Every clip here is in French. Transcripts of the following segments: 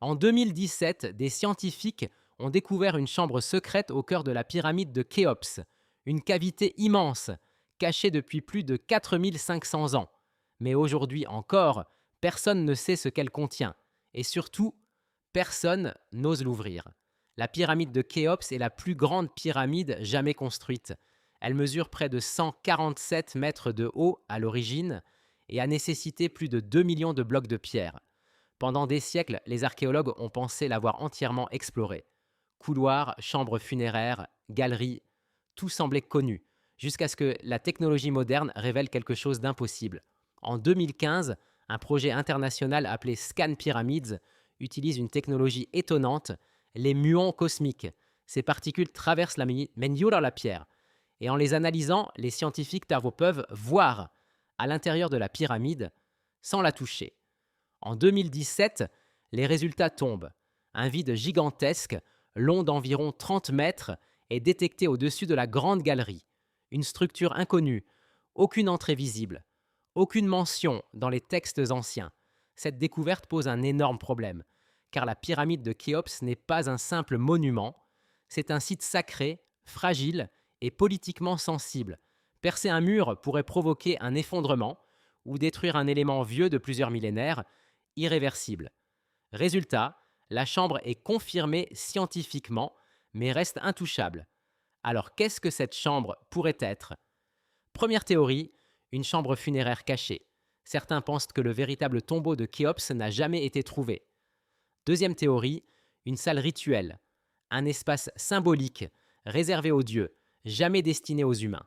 En 2017, des scientifiques ont découvert une chambre secrète au cœur de la pyramide de Khéops, une cavité immense, cachée depuis plus de 4500 ans. Mais aujourd'hui encore, personne ne sait ce qu'elle contient. Et surtout, personne n'ose l'ouvrir. La pyramide de Khéops est la plus grande pyramide jamais construite. Elle mesure près de 147 mètres de haut à l'origine et a nécessité plus de 2 millions de blocs de pierre. Pendant des siècles, les archéologues ont pensé l'avoir entièrement explorée. Couloirs, chambres funéraires, galeries, tout semblait connu, jusqu'à ce que la technologie moderne révèle quelque chose d'impossible. En 2015, un projet international appelé Scan Pyramids utilise une technologie étonnante, les muons cosmiques. Ces particules traversent la menhir la pierre. Et en les analysant, les scientifiques peuvent voir à l'intérieur de la pyramide sans la toucher. En 2017, les résultats tombent. Un vide gigantesque, long d'environ 30 mètres, est détecté au-dessus de la grande galerie. Une structure inconnue, aucune entrée visible, aucune mention dans les textes anciens. Cette découverte pose un énorme problème, car la pyramide de Khéops n'est pas un simple monument, c'est un site sacré, fragile et politiquement sensible. Percer un mur pourrait provoquer un effondrement ou détruire un élément vieux de plusieurs millénaires, irréversible. Résultat, la chambre est confirmée scientifiquement, mais reste intouchable. Alors qu'est-ce que cette chambre pourrait être? Première théorie, une chambre funéraire cachée. Certains pensent que le véritable tombeau de Khéops n'a jamais été trouvé. Deuxième théorie, une salle rituelle, un espace symbolique, réservé aux dieux, jamais destiné aux humains.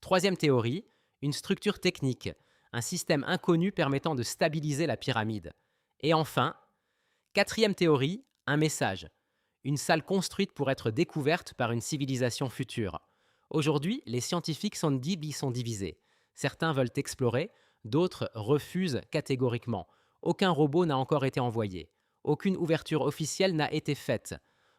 Troisième théorie, une structure technique, un système inconnu permettant de stabiliser la pyramide. Et enfin, quatrième théorie, un message, une salle construite pour être découverte par une civilisation future. Aujourd'hui, les scientifiques sont divisés. Certains veulent explorer, d'autres refusent catégoriquement. Aucun robot n'a encore été envoyé. Aucune ouverture officielle n'a été faite.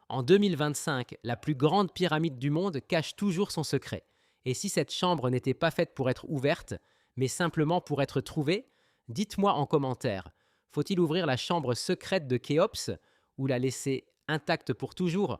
En 2025, la plus grande pyramide du monde cache toujours son secret. Et si cette chambre n'était pas faite pour être ouverte, mais simplement pour être trouvée, dites-moi en commentaire. Faut-il ouvrir la chambre secrète de Khéops ou la laisser intacte pour toujours?